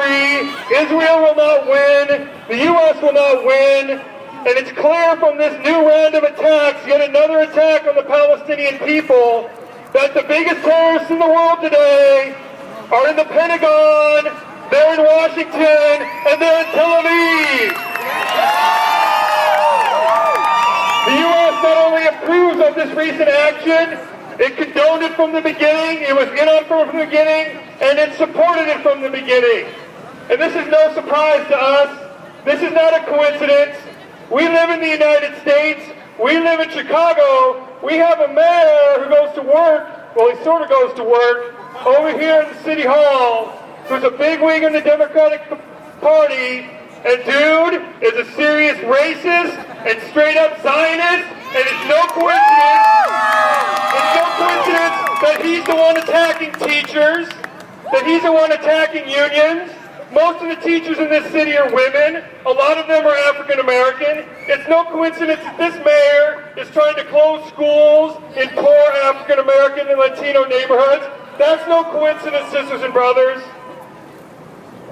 free. Israel will not win. The U.S. will not win. And it's clear from this new round of attacks, yet another attack on the Palestinian people, that the biggest terrorists in the world today are in the Pentagon, they're in Washington, and they're in Tel Aviv. The U.S. not only approves of this recent action, it condoned it from the beginning, it was in on from the beginning, and it supported it from the beginning. And this is no surprise to us. This is not a coincidence. We live in the United States. We live in Chicago. We have a mayor who goes to work, well, he sort of goes to work, over here in the City Hall, who's a bigwig in the Democratic Party, and dude is a serious racist and straight up Zionist, and it's no coincidence that he's the one attacking teachers, that he's the one attacking unions. Most of the teachers in this city are women. A lot of them are African American. It's no coincidence that this mayor is trying to close schools in poor African American and Latino neighborhoods. That's no coincidence, sisters and brothers.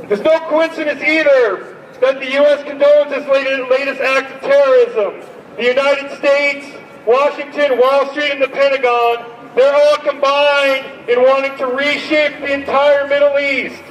There's no coincidence either that the U.S. condones this latest act of terrorism. The United States, Washington, Wall Street, and the Pentagon, they're all combined in wanting to reshape the entire Middle East.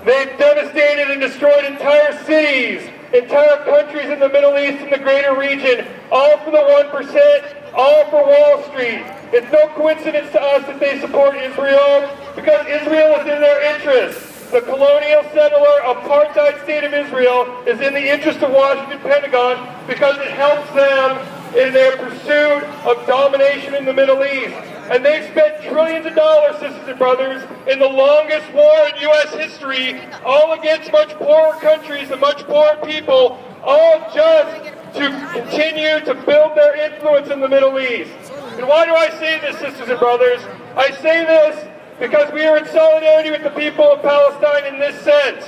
They've devastated and destroyed entire cities, entire countries in the Middle East and the greater region, all for the 1%, all for Wall Street. It's no coincidence to us that they support Israel, because Israel is in their interest. The colonial settler apartheid state of Israel is in the interest of Washington Pentagon because it helps them in their pursuit of domination in the Middle East. And they've spent trillions of dollars, sisters and brothers, in the longest war in U.S. history, all against much poorer countries and much poorer people, all just to continue to build their influence in the Middle East. And why do I say this, sisters and brothers? I say this because we are in solidarity with the people of Palestine in this sense.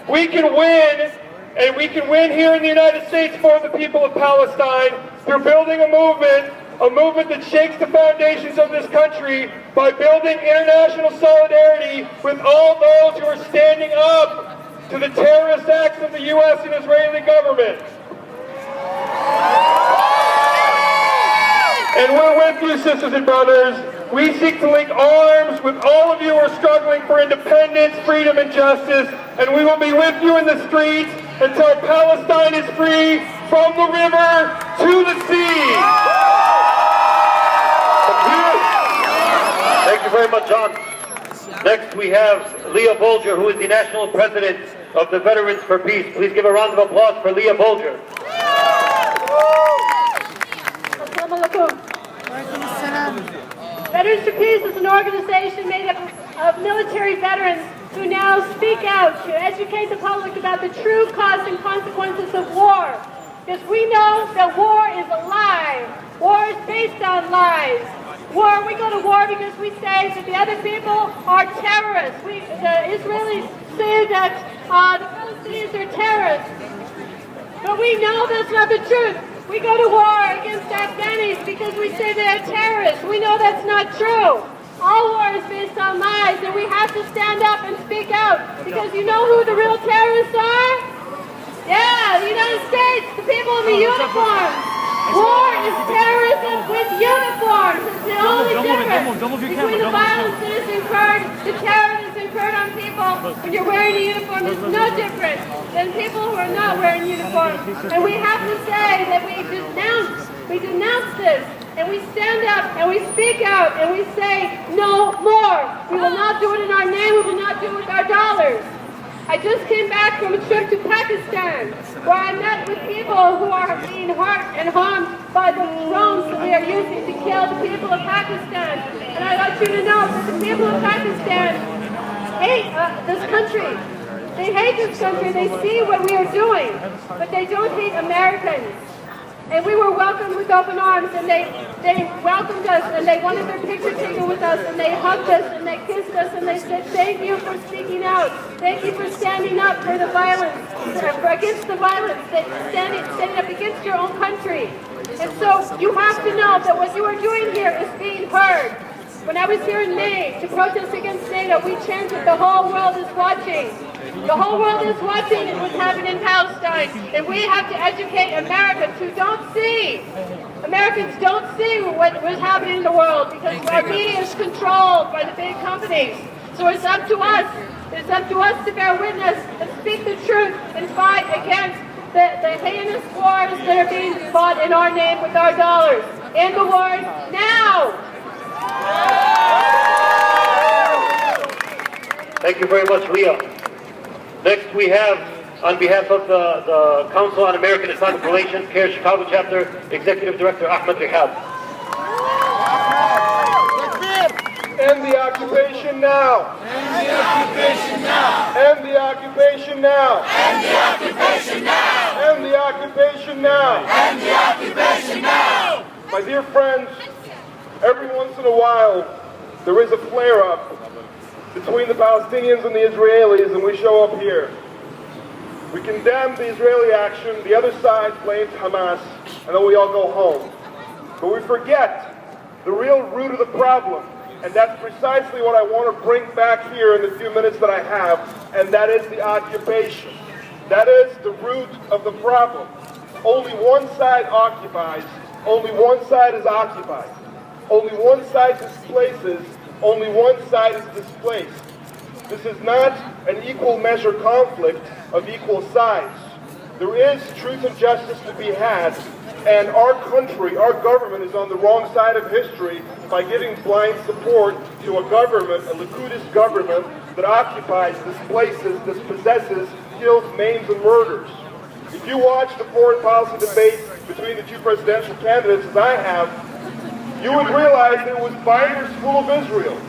We can win, and we can win here in the United States for the people of Palestine through building a movement that shakes the foundations of this country by building international solidarity with all those who are standing up to the terrorist acts of the U.S. and Israeli government. And we're with you, sisters and brothers. We seek to link arms with all of you who are struggling for independence, freedom, and justice, and we will be with you in the streets until Palestine is free from the river to the sea. Thank you very much, John. Next, we have Leah Bolger, who is the National President of the Veterans for Peace. Please give a round of applause for Leah Bolger. Veterans for Peace is an organization made up of military veterans who now speak out to educate the public about the true costs and consequences of war. Because we know that war is a lie. War is based on lies. We go to war because we say that the other people are terrorists. The Israelis say that the Palestinians are terrorists. But we know that's not the truth. We go to war against Afghanis because we say they are terrorists. We know that's not true. All war is based on lies, and we have to stand up and speak out, because you know who the real terrorists are? Yeah, the United States, the people in the uniforms. War is terrorism with uniforms. It's the only difference between the violence that is incurred, the terror that is incurred on people when you're wearing a uniform. It's no different than people who are not wearing uniforms. And we have to say that we denounce this, and we stand up and we speak out and we say no more. We will not do it in our name. We will not do it with our dollars. I just came back from a trip to Pakistan, where I met with people who are being hurt and harmed by the drones that we are using to kill the people of Pakistan. And I want you to know that the people of Pakistan hate this country. They hate this country. They see what we are doing, but they don't hate Americans. And we were welcomed with open arms, and they welcomed us, and they wanted their picture taken with us, and they hugged us, and they kissed us, and they said, thank you for speaking out. Thank you for standing up for the violence, against the violence, standing up against your own country. And so you have to know that what you are doing here is being heard. When I was here in May to protest against NATO, we chanted, the whole world is watching. The whole world is watching what's happening in Palestine, and we have to educate Americans who don't see. Americans don't see what's happening in the world because our media is controlled by the big companies. So it's up to us. It's up to us to bear witness and speak the truth and fight against the heinous wars that are being fought in our name with our dollars. In the word, now! Thank you very much, Leah. Next we have, on behalf of the Council on American Islamic Relations, CARE Chicago Chapter, Executive Director Ahmed Rihab. End the occupation now! End the occupation now! End the occupation now! End the occupation now! End the occupation now! End the occupation now! My dear friends, every once in a while there is a flare-up between the Palestinians and the Israelis, and we show up here. We condemn the Israeli action, the other side blames Hamas, and then we all go home. But we forget the real root of the problem, and that's precisely what I want to bring back here in the few minutes that I have, and that is the occupation. That is the root of the problem. Only one side occupies, only one side is occupied. Only one side displaces, only one side is displaced. This is not an equal measure conflict of equal sides. There is truth and justice to be had, and our country, our government is on the wrong side of history by giving blind support to a government, a Likud government, that occupies, displaces, dispossesses, kills, maims, and murders. If you watch the foreign policy debate between the two presidential candidates, as I have, you would realize it was binders full of Israel.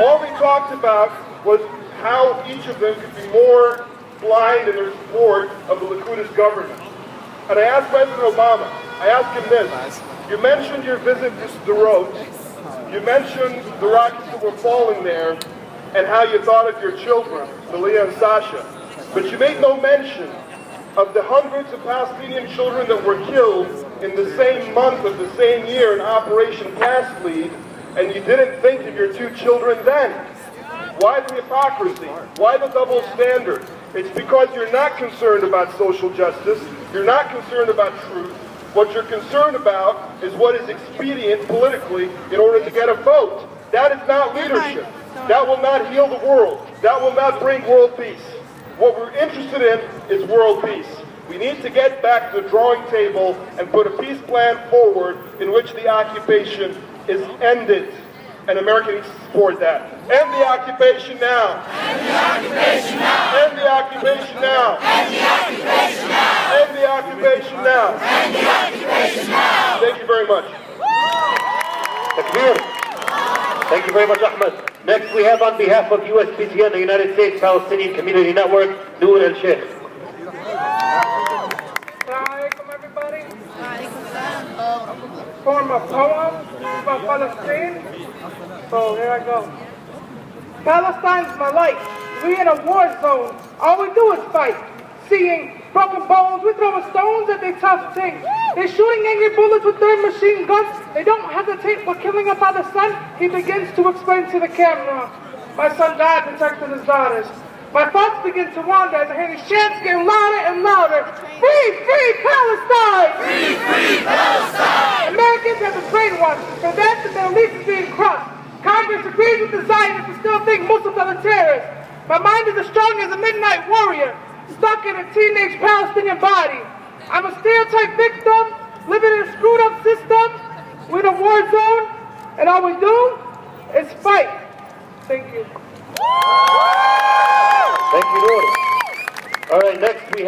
All they talked about was how each of them could be more blind in their support of the Likud government. And I asked President Obama, I asked him this, you mentioned your visit to Sderot, you mentioned the rockets that were falling there, and how you thought of your children, Malia and Sasha, but you made no mention of the hundreds of Palestinian children that were killed in the same month of the same year in Operation Cast Lead, and you didn't think of your two children then. Why the hypocrisy? Why the double standard? It's because you're not concerned about social justice, you're not concerned about truth. What you're concerned about is what is expedient politically in order to get a vote. That is not leadership. That will not heal the world. That will not bring world peace. What we're interested in is world peace. We need to get back to the drawing table and put a peace plan forward in which the occupation is ended. And America needs to support that. End the occupation now. End the occupation now. End the occupation now. End the occupation now. End the occupation now. End the occupation now. Thank you very much. Takbir. Thank you very much, Ahmed. Next we have on behalf of USPTN, the United States Palestinian Community Network, Noor El-Sheikh. Assalamualaikum, everybody. Form a poem about Palestine. So here I go. Palestine's my life. We in a war zone. All we do is fight. Seeing broken bones, we throwing stones at their tough things. They're shooting angry bullets with their machine guns. They don't hesitate for killing a father's son. He begins to explain to the camera. My son died protecting his daughters. My thoughts begin to wander as I hear these chants getting louder and louder. Free, free Palestine! Free, free Palestine! Americans have been brainwashed for that their lease is being crossed. Congress agrees with the Zionists and still think Muslims are the terrorists. My mind is as strong as a midnight warrior, stuck in a teenage Palestinian body. I'm a stereotype victim, living in a screwed up system. We're in a war zone, and all we do is fight. Thank you. Thank you, Noor. All right, next we have